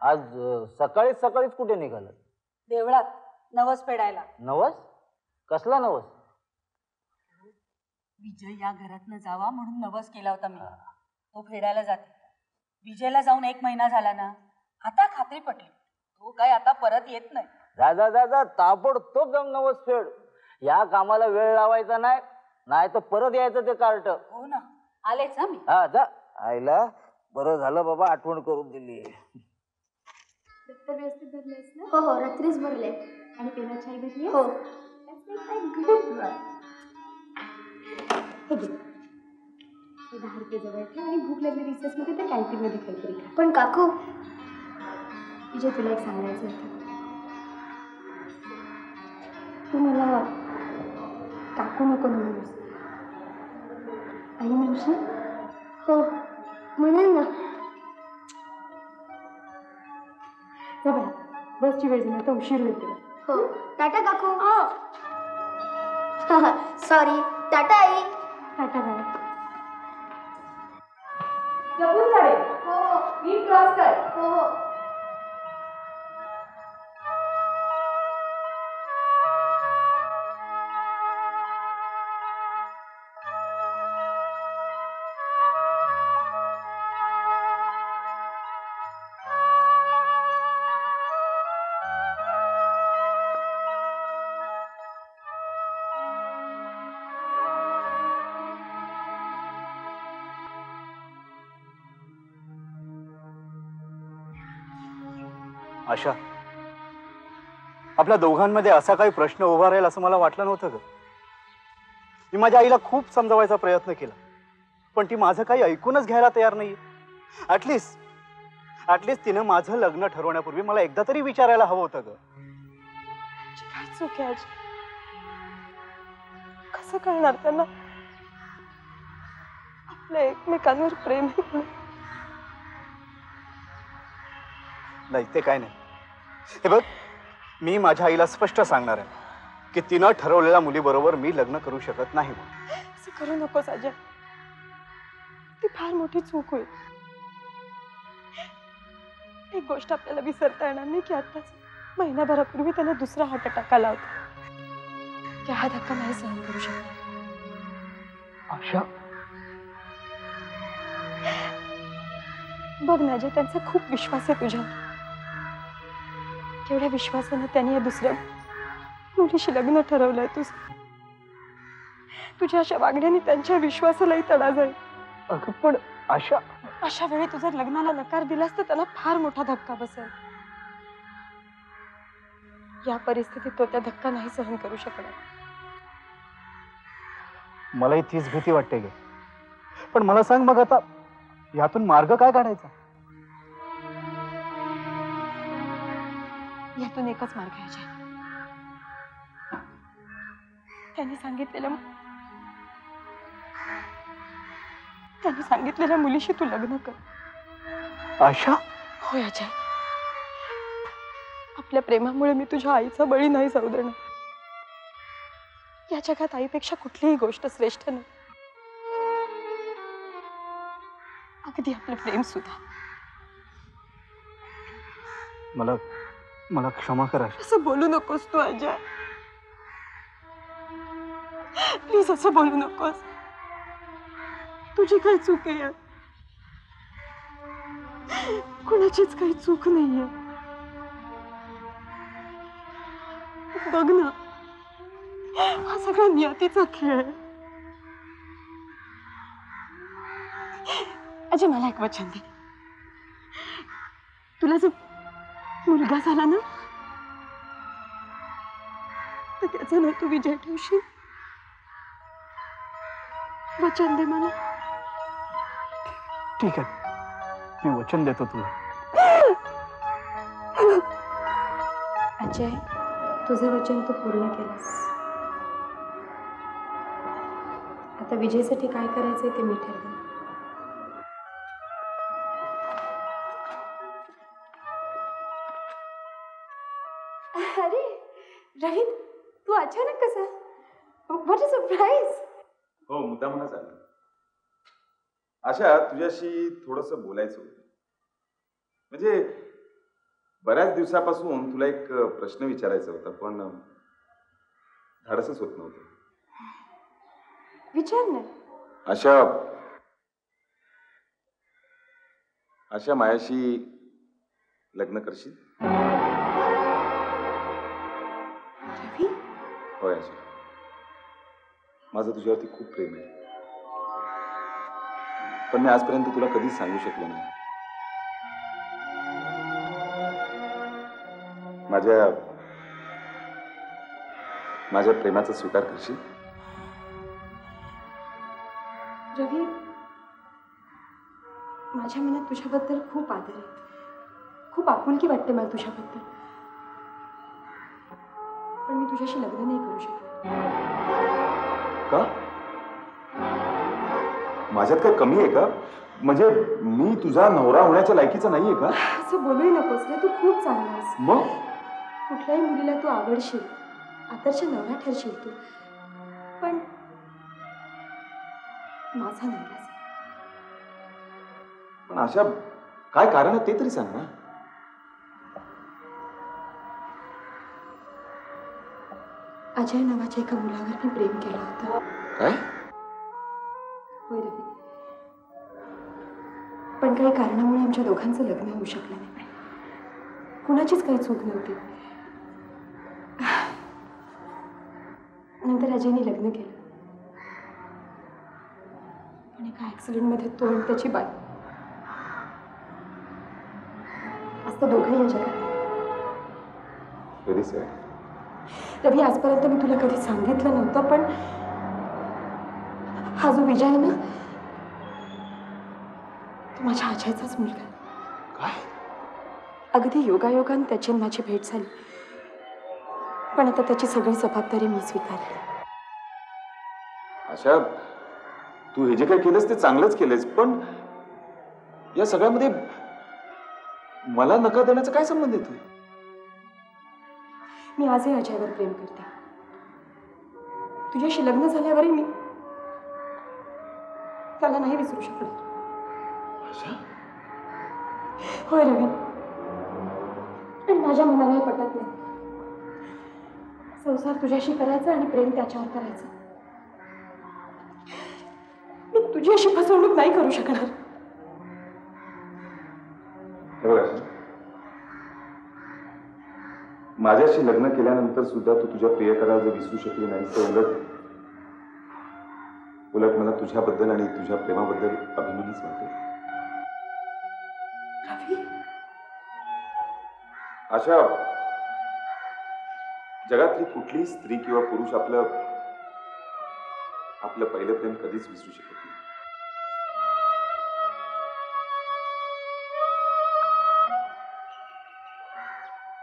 आज सकाळीच सकाळीच कुठे निघालात? देवळात नवस फेडायला. नवस? कसला नवस? विजय या घरातनं जावा म्हणून नवस केला होता मी. तो फेडायला जाते. विजयला जाऊन 1 महिना झाला ना, आता खात्री पटली तो काय आता परत येत नाही. जा जा जा जा, ताबडतोब जाऊन नवस फेड. या कामाला वेळ लावायचा नाही, नाही तर परत यायचं ते कार्ट. हो ना, आलेच ना मी. हा जा. आईला बरं झालं बाबा, आठवण करून दिली. दप्तर व्यवस्थित भरलेस ना? हो हो, रात्रीच भरले. आणि पेनाची आई भरली? हो. हे घे, हे 10 रुपये जवळ ठेव आणि भूक लागली रिसेसमध्ये तर कॅन्टीनमध्ये काहीतरी खा. पण काकू, विजय तुला एक सांगायचं होतं. तू मला काकू नको म्हणूस, आई म्हणशील? हो म्हणेन ना. बसची वेळ झाली तर उशीर होते. हो, टाटा काकू. सॉरी, टाटा आई. Tata bye. जपून जा रे. हो नीट क्रॉस कर. हो हो. आशा, आपल्या दोघांमध्ये असा काही प्रश्न उभा राहील असं मला वाटलं नव्हतं ग. मी माझ्या आईला खूप समजावायचा प्रयत्न केला, पण ती माझं काही ऐकूनच घ्यायला तयार नाही. ऍटलिस्ट तिनं माझं लग्न ठरवण्यापूर्वी मला एकदा तरी विचारायला हवं होतं ग. काय चूक आहे आजी? कसं कळणार त्यांना आपल्या एकमेकांवर प्रेम आहे? नाही ते काय नाही. हे बघ, मी माझ्या आईला स्पष्ट सांगणार आहे की तिनं ठरवलेल्या मुलीबरोबर मी लग्न करू शकत नाही. असं करू नकोस अजय, ती फार मोठी चूक होईल. एक गोष्ट आपल्याला विसरता येणार नाही की आताच महिनाभरापूर्वी त्याने दुसरा हार्ट अटॅक आला होता. की हा धक्का नाही सहन करू शकत. आशा, बघ ना अजय, त्यांचा खूप विश्वास आहे तुझ्यावर. केवढ्या विश्वासाने त्यांनी या दुसऱ्या मुलीशी लग्न ठरवलंय. तुझ्या अशा वागण्याने त्यांच्या विश्वासालाही तडा जाईल. अगं पण आशा, अशा वेळी तुझ्या लग्नाला नकार दिलास तर त्यांना फार मोठा धक्का बसेल. या परिस्थितीत तो त्या धक्का नाही सहन करू शकणार. मलाही तीच भीती वाटते ग. पण मला सांग, मग आता यातून मार्ग काय काढायचा? यातून एकच मार्ग आहे. त्यांनी सांगितलेल्या मुलीशी तू लग्न कर. आशा? होय अजय, आपल्या प्रेमामुळे मी तुझ्या आईचा बळी नाही जाऊ देणार. या जगात आईपेक्षा कुठलीही गोष्ट श्रेष्ठ नाही, अगदी आपलं प्रेम सुद्धा. मला क्षमा करा. असं बोलू नकोस तू अजय, प्लीज असं बोलू नकोस. तुझी काही चूक आहे, कुणाचीच काही चूक नाहीये. बघ ना, हा सगळा नियतीचा खेळ आहे. अजय, मला एक वचन दे. तुला जर मुलगा झाला ना तर त्याचं नाव तू विजय ठेवशील. वचन दे मला. ठीक आहे, मी वचन देतो तुला. अजय, तुझं वचन तू पूर्ण केलंस. आता विजयसाठी काय करायचंय ते मी ठरवेन. अरे रवीन, तू अचानक कसा? What a surprise. हो, मुद्दामच आलं. आशा, तुझ्याशी थोडंसं बोलायचं होतं. म्हणजे बऱ्याच दिवसापासून तुला एक प्रश्न विचारायचा होता, पण धाडसच होत नव्हतं. विचार ना. अशा मायाशी लग्न करशील? रवी, होय आशा, माझं तुझ्यावरती खूप प्रेम आहे, पण मी आजपर्यंत तुला कधीच सांगू शकलो नाही. माझ्या प्रेमाचा स्वीकार करशील? रवी, माझ्या मनात तुझ्याबद्दल खूप आदर आहे, खूप आपुलकी वाटते मला तुझ्याबद्दल, पण मी तुझ्याशी लग्न नाही करू शकत. का? माझ्यात काय कमी आहे का? म्हणजे मी तुझा नवरा होण्याच्या लायकीचा नाहीये का? असं बोलूही नकोस रे, तू खूप चांगला आहेस. मग कुठल्याही मुलीला तू आवडशील, आदर्श नवरा ठरशील तू, पण माझा नवराच आहे. पण अशा काय कारण आहे ते तरी सांग ना. अजय नावाच्या एका मुलावर मी प्रेम केलं होतं. काय? होय रवी, पण काही कारणामुळे आमच्या दोघांचं लग्न होऊ शकलं नाही. कुणाचीच काही चूक नव्हती. नंतर अजयने लग्न केलं, पण एका ऍक्सिडेंटमध्ये तो आणि त्याची बाई असं दोघंही या जगात. Very sad. रवी, आजपर्यंत मी तुला कधी सांगितलं नव्हतं, पण हा जो विजय आहे ना, तो माझ्या अजयचाच मुलगा आहे. काय? अगदी योगायोगाने त्याची आणि माझी भेट झाली, पण आता त्याची सगळी जबाबदारी मी स्वीकारली. अशा तू हे जे काय केलंस ते चांगलंच केलंस, पण या सगळ्यामध्ये मला नकार देण्याचा काय संबंध येतोय? मी आजही अजयवर प्रेम करते. तुझ्याशी लग्न झाल्यावरही मी त्याला नाही विसरू शकलो. होय रवी, पण माझ्या मनालाही पटत नाही. संसार तुझ्याशी करायचा आणि प्रेम त्याच्यावर करायचं. मी तुझी अशी फसवणूक नाही करू शकणार. हे बघ आशा, माझ्याशी लग्न केल्यानंतर सुद्धा तू तुझ्या प्रियकराला जर विसरू शकली नाही तर उलट मला तुझ्याबद्दल आणि तुझ्या प्रेमाबद्दल अभिमानच वाटतो. रवी, अशा जगातली कुठलीही स्त्री किंवा पुरुष आपलं पहिलं प्रेम कधीच विसरू शकत नाही.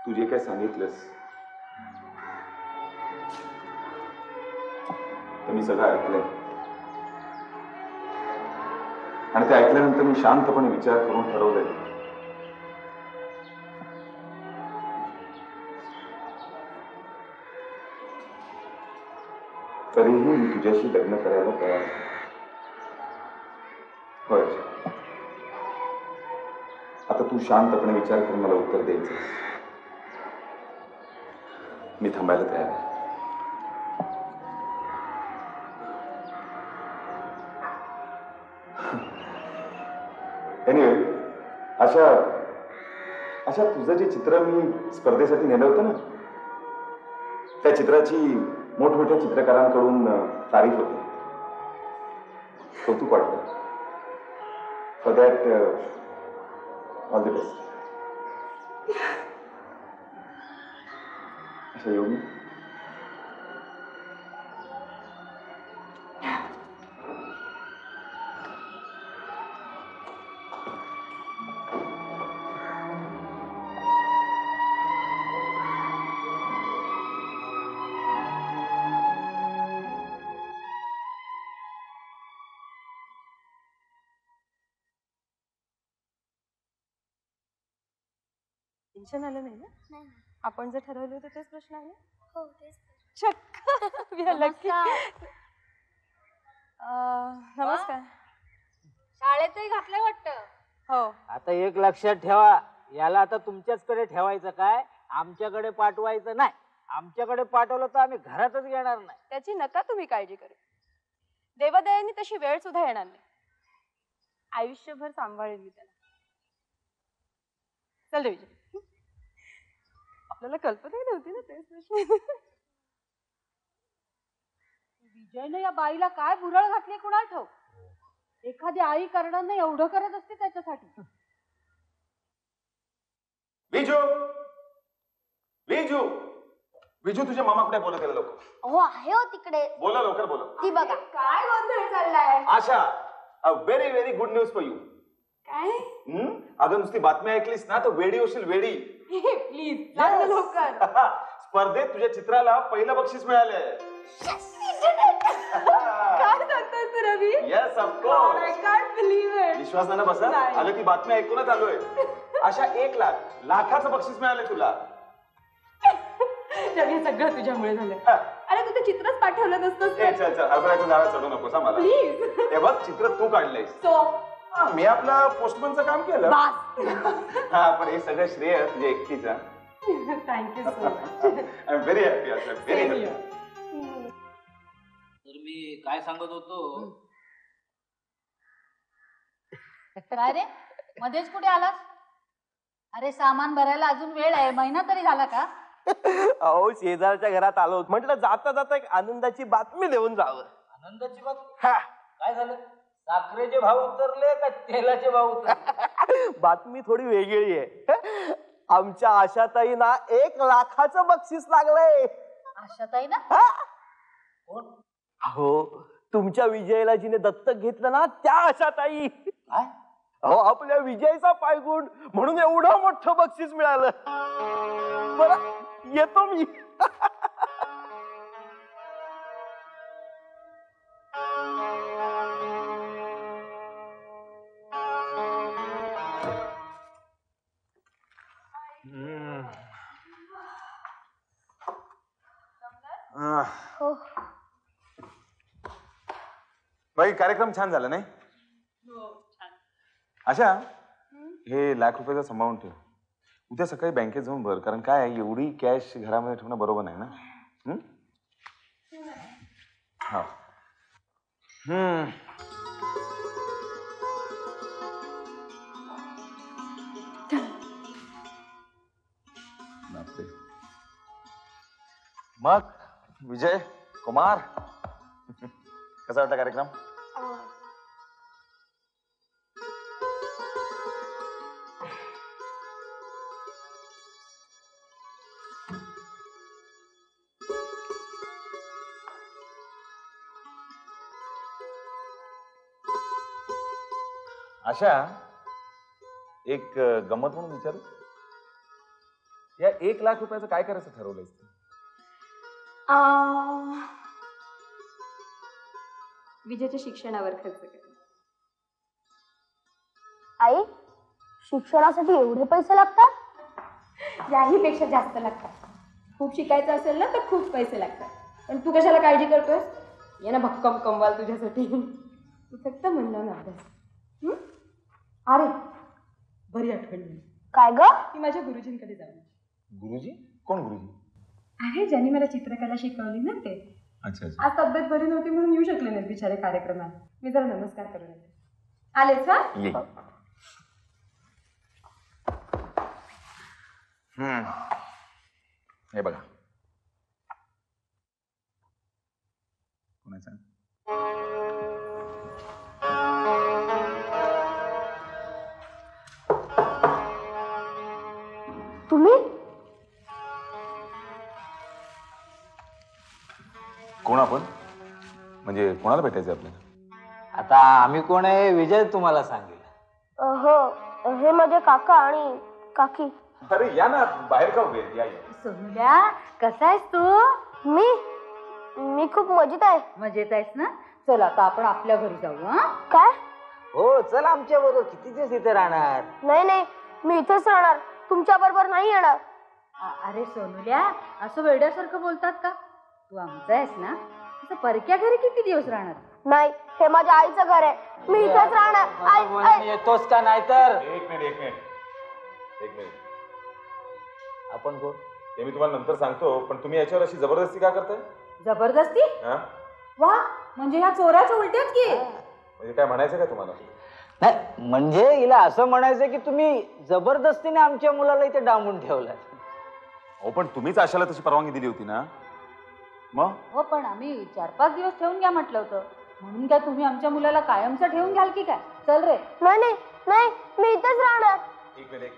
तू जे काय सांगितलंस ते मी सगळं ऐकलंय, आणि ते ऐकल्यानंतर मी शांतपणे विचार करून ठरवलंय तरीही मी तुझ्याशी लग्न करायला तयार आहे. होय, आता तू शांतपणे विचार करून मला उत्तर द्यायचं. मी थांबायला तयार आहे. एनिवे, अशा तुझं जे चित्र मी स्पर्धेसाठी नेलं होतं ना, त्या चित्राची मोठमोठ्या चित्रकारांकडून तारीफ होते, कौतुक वाटतं. For that all the best. अशा येऊ मी. टेन्शन आलं नाही ना? नाही. आपण जे ठरवलं होतं तेच प्रश्न आले? हो तेच. चक्क We are lucky. नमस्कार. शाळेतही घातलंय वाटतं. हो. आता एक लक्षात ठेवा, याला आता तुमच्याचकडे ठेवायचं काय, आमच्याकडे पाठवायचं नाही. आमच्याकडे पाठवलं तर आम्ही घरातच घेणार नाही. त्याची नका तुम्ही काळजी करू. देवादयाने तशी वेळ सुद्धा येणार नाही. आयुष्यभर सांभाळेल मी त्याला. चल रे विजय. आपल्याला कल्पना नव्हती ना तेच प्रश्न. विजयने या बाईला काय बुरळ घातली कुणाला ठाऊक. एखादी आई करणारं एवढं करत असते त्याच्यासाठी. विजू विजू विजू तुझ्या मामाकडे बोलत गेला लोक. हो आहे हो तिकडे. बोला लवकर बोला. ती बघा काय गोंधळ चाललाय. Asha a very very good news for you. काय अगं नुसती बातमी ऐकलीस ना तर वेडी होशील वेडी. प्लीज लवकर. स्पर्धेत तुझ्या चित्राला पहिलं बक्षीस मिळालंय. काय सांगतोस Ravi? Yes I of course. can't believe it. विश्वासानं बसा. नाही. अगं ती बातमी ऐकूनच आलोय. अशा 1 लाखाचं बक्षीस मिळालंय तुला. रवी हे सगळं तुझ्यामुळे झालं. अरे तू ते चित्रच पाठवलं नसतंस ए चल चल हरभऱ्याचं झाड चढू नकोस मला. प्लीज. हे बघ चित्र तू काढलंयस. सो मी आपलं पोस्टमनचं काम केलं. बास. हा पण हे सगळं श्रेय तुझ्या एकटीचं. Thank you so much. I am very happy. Very happy. तर मी काय सांगत होतो, काय रे मध्येच कुठे आलास? अरे सामान भरायला अजून वेळ आहे, महिना तरी झाला का? अहो शेजारच्या घरात आलो, म्हटलं जाता जाता एक आनंदाची बातमी देऊन जावं. आनंदाची बात. हा. काय झालं? साखरेचे भाव उतरले का तेलाचे भाव उतरले? बातमी थोडी वेगळी आहे. आमच्या आशाताईंना 1 लाखाचं बक्षीस लागलंय. आशाताई ना? हा? कोण? अहो तुमच्या विजयला जिने दत्तक घेतलं ना त्या आशाताई. काय? अहो आपल्या विजयचा पायगुण म्हणून एवढं मोठं बक्षीस मिळालं. बरं येतो मी. हो बाई कार्यक्रम छान झाला नाही? अच्छा हे 1 लाख रुपयाचं सांभाळून ठेव. उद्या सकाळी बँकेत जाऊन भर. कारण काय आहे, एवढी कॅश घरामध्ये ठेवणं बरोबर नाही ना. हा. बापरे. मग विजय कुमार कसा वाटला कार्यक्रम? आशा एक गंमत म्हणून विचारू, या 1 लाख रुपयाचं काय करायचं ठरवलंयस तू? विजयच्या शिक्षणावर खर्च कर. आई शिक्षणासाठी एवढे पैसे लागतात? याही पेक्षा जास्त लागतात. खूप शिकायचं असेल ना तर खूप पैसे लागतात. पण तू कशाला काळजी करतोयस? ये ना भक्कम कमवाल तुझ्यासाठी. तू फक्त म्हणलं ना अभ्यास. अरे बरी आठवण झाली. काय ग? मी माझ्या गुरुजींकडे जाऊ. गुरुजी? कोण गुरुजी? अरे ज्यांनी मला चित्रकला शिकवली ना ते. अच्छा अच्छा. आज तब्येत बरी नव्हती म्हणून येऊ शकले नाहीत बिचारे कार्यक्रमात. मी जरा नमस्कार करून येते. आलेच हा? ये. हे बघा कोणाचा? तुम्ही? कोण आपण? म्हणजे कोणाला भेटायचं आपल्याला? आता आम्ही कोण आहे विजय तुम्हाला सांगेल. हो हे माझे काका आणि काकी. अरे या ना बाहेर का उभे? या या. सोनुल्या कसा आहेस तू? मी खूप मजेत आहे. मजेत आहेस ना? चल आता आपण आपल्या घरी जाऊ. हा काय? हो चल आमच्या बरोबर. किती दिवस इथे राहणार? नाही मी इथेच राहणार. तुमच्या बरोबर नाही येणार. अरे सोनुल्या असं वेड्यासारखं बोलतात का? तू आमचा आहेस ना? असं परक्या घरी किती दिवस राहणार? नाही हे माझ्या आईचं घर आहे. मी इथेच राहणार. येतोस का? नाही तर एक मिनिट एक मिनिट, आपण कोण? ते मी तुम्हाला नंतर सांगतो, पण तुम्ही याच्यावर अशी जबरदस्ती का करताय? जबरदस्ती? हा? वा, म्हणजे ह्या चोराच्या उलट्याच की. म्हणजे काय म्हणायचं का तुम्हाला? नाही म्हणजे हिला असं म्हणायचं की तुम्ही जबरदस्तीने आमच्या मुलाला इथे डांबून ठेवलाय. हो पण तुम्हीच आशाला तशी परवानगी दिली होती ना. मग हो पण आम्ही 4-5 दिवस ठेवून घ्या म्हटलं होतं. म्हणून काय तुम्ही आमच्या मुलाला कायमचं ठेवून घ्याल की काय? चल रे. नाही नाही नाही, मी इथेच राहणार. एक मिनिट,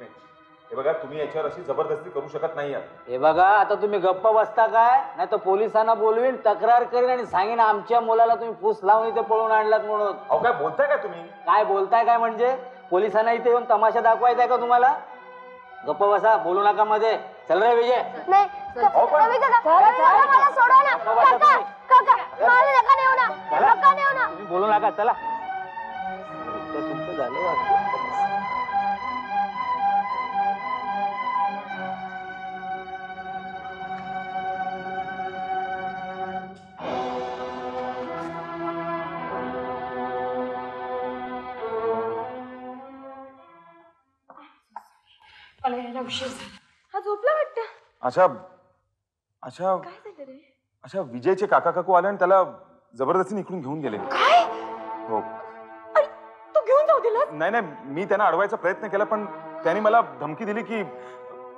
हे बघा, तुम्ही याच्यावर अशी जबरदस्ती करू शकत नाही आहात. हे बघा, आता तुम्ही गप्प बसता काय? नाही तर पोलिसांना बोलवीन, तक्रार करीन आणि सांगेन आमच्या मुलाला तुम्ही फूस लावून इथे पळून आणलात म्हणून. अहो काय बोलताय का तुम्ही? काय बोलताय काय म्हणजे? पोलिसांना इथे येऊन तमाशा दाखवायचा आहे का तुम्हाला? गप्प बसा, बोलू नका मध्ये. चल रे विजय. नाही रवी काका, मला सोडा ना. काका काका, मला नका नेऊ ना, नका नेऊ ना. तुम्ही बोलू नका, चला. उलटं-सुलटं झालं वाटतं. मला यायला उशीर झाला. हा झोपला वाटतं. अच्छा अच्छा काय झालं रे? अच्छा, विजयचे काका काकू आले आणि त्याला जबरदस्तीने इकडून घेऊन गेले. काय? हो. अरे तू घेऊन जाऊ दिला? नाही नाही, मी त्यांना अडवायचा प्रयत्न केला, पण त्यांनी मला धमकी दिली की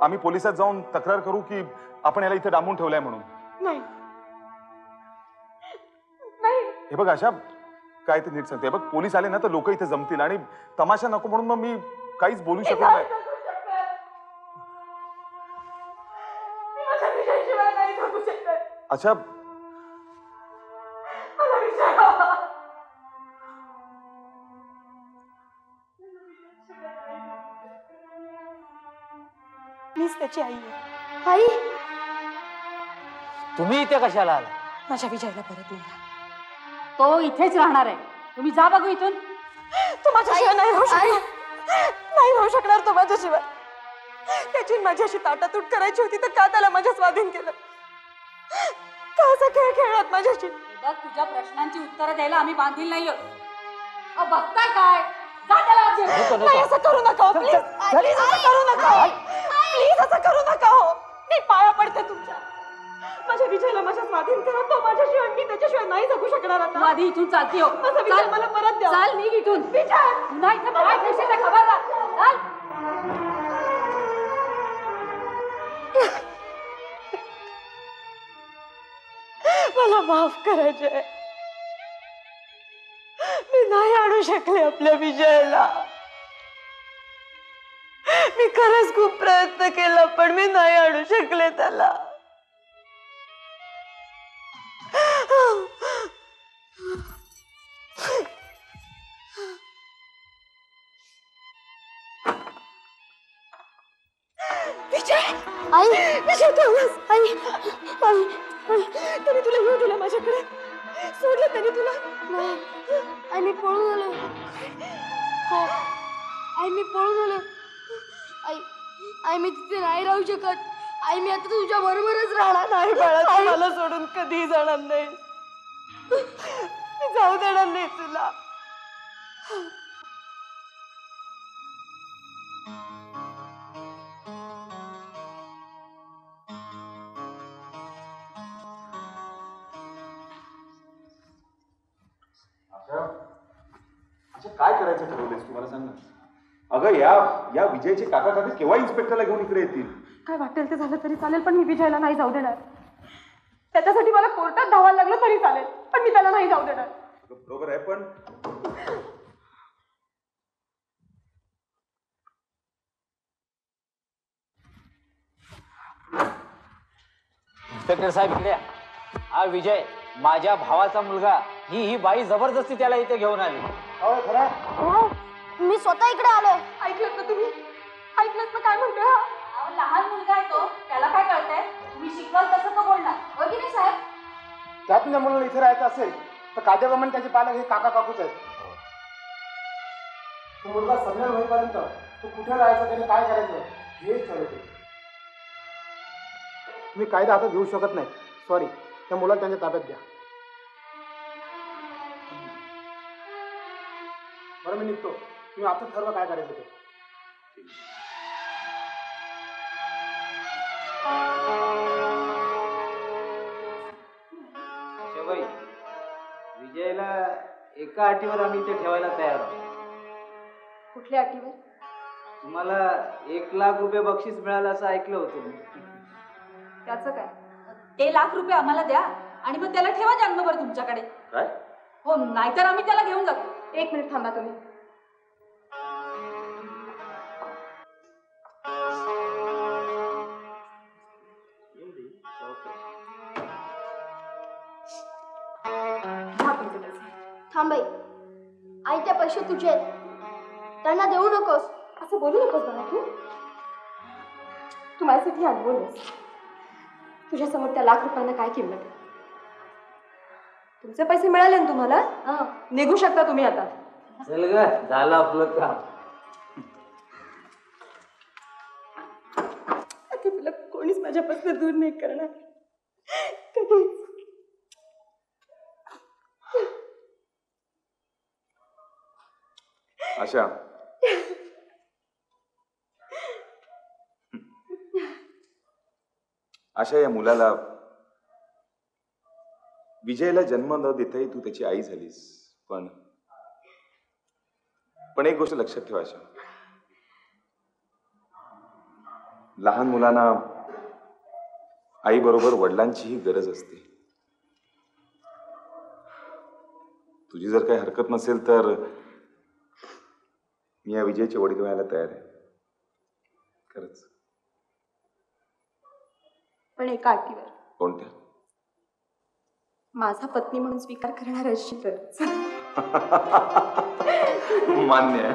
आम्ही पोलिसात जाऊन तक्रार करू की आपण याला इथे डांबून ठेवलंय म्हणून. नाही नाही. हे बघ आशा, काय ते नीट सांगते. बघ, पोलीस आले ना तर लोक इथे जमतील आणि तमाशा नको म्हणून मग मी काहीच बोलू शकत नाही. अच्छा, मीच त्याची आई आहे. आई, तुम्ही इथे कशाला आला? माझ्या विजयला परत नेला. तो इथेच राहणार आहे. तुम्ही जा बघू इथून. तो माझ्याशिवाय नाही राहू शकणार. नाही राहू शकणार तो माझ्याशिवाय. त्याची माझ्याशी ताटातूट करायची होती तर का त्याला माझ्या स्वाधीन केलं? का असा खेळ खेळलात माझ्याशी? बघ, तुझ्या प्रश्नांची उत्तरं द्यायला आम्ही बांधील नाही आहोत. बघताय काय? जा त्याला आत घेऊन. नाही, असं करू नका प्लीज. प्लीज असं करू नका. प्लीज असं करू नका हो. मी पाया पडते तुमच्या. माझ्या विजयला माझ्या स्वाधीन करा. तो माझ्याशिवाय, मी त्याच्याशिवाय नाही जगू शकणार आता. तू आधी इथून चालती हो. माझा विजय मला परत द्या. चाल निघ इथून. विजय, नाही तर काय ठेवशील ते खबरदार. चाल. मला माफ करायचंय. मी नाही आणू शकले आपल्या विजयाला. मी खरंच खूप प्रयत्न केला पण मी नाही आणू शकले त्याला. विजय, आई, विजय तेवढंच. आई, आई, आई, त्याने तुला येऊ दिलं माझ्याकडे. सोडलं त्याने तुला. नाही आई, मी पळून आलो. हो आई, मी पळून आलो. आई आई, मी तिथे नाही राहू शकत. आई, मी आता तुझ्या बरोबरच राहणार. नाही बाळा, तू मला सोडून कधीही जाणार नाही. मी जाऊ देणार नाही तुला. अच्छा, काय करायचं ठरवलंयस तुम्हाला सांग ना. अगं, या विजयचे काका काका केव्हा इन्स्पेक्टरला घेऊन इकडे येतील? काय वाटेल ते झालं तरी चालेल पण मी विजयला नाही जाऊ देणार. त्याच्यासाठी मला कोर्टात धावायला लागलं तरी चालेल पण मी त्याला नाही जाऊ देणार. बरोबर आहे, पण इन्स्पेक्टर साहेब इकडे या. हा विजय माझ्या भावाचा मुलगा. ही बाई जबरदस्ती त्याला इथे घेऊन आली. हो, मी स्वतः इकडे आलोय. ऐकलत ना तुम्ही? ऐकलत ना काय म्हणतोय हा? अहो, लहान मुलगा आहे तो. त्याला काय कळतंय? तुम्ही शिकवाल तसं तो बोलणार. हो की नाही साहेब? त्यात त्या मुलाला इथे राहायचं असेल तर कायद्याप्रमाणे त्याचे पालक हे काका काकूच आहेत. तो मुलगा सज्ञान होईपर्यंत तो कुठे राहायचा, त्याने काय करायचं हेच ठरवते. तुम्ही कायदा हातात घेऊ शकत नाही. सॉरी, त्या मुलाला त्यांच्या ताब्यात द्या. बरं, मी निघतो. तुम्ही आता ठरवा काय करायचं ते. आशाबाई, विजयला एका अटीवर आम्ही इथे ठेवायला तयार आहोत. कुठल्या अटीवर? तुम्हाला 1,00,000 रुपये बक्षीस मिळालं असं ऐकलं होतं मी. त्याचं काय? ते ₹1,00,000 आम्हाला द्या आणि मग त्याला ठेवा जन्मभर तुमच्याकडे. काय? हो, नाहीतर आम्ही त्याला घेऊन जातो. 1 मिनिट थांबा तुम्ही. घ्या तुमचे पैसे. थांब बाई, आई त्या पैसे तुझे आहेत, त्यांना देऊ नकोस. असं बोलू नकोस बाळा तू. तू माझ्यासाठी अनमोलच. तुझ्यासमोर त्या ₹1,00,000 काय किंमत आहे? तुमचे पैसे मिळाले ना तुम्हाला? हा, निघू शकता तुम्ही आता. चल ग, झालं आपलं काम. आता तुला कोणीच माझ्यापासून दूर नाही करणार कधीच. आशा, आशा, या मुलाला, विजयला जन्म न देताही तू त्याची आई झालीस. पण एक गोष्ट लक्षात ठेवा आशा, लहान मुलांना आई बरोबर वडिलांचीही गरज असते. तुझी जर काही हरकत नसेल तर मी या विजयचे वडील व्हायला तयार आहे. खरंच. पण एका अटीवर. कोणत्या? माझा पत्नी म्हणून स्वीकार करणार असशील तर. मान्य आहे.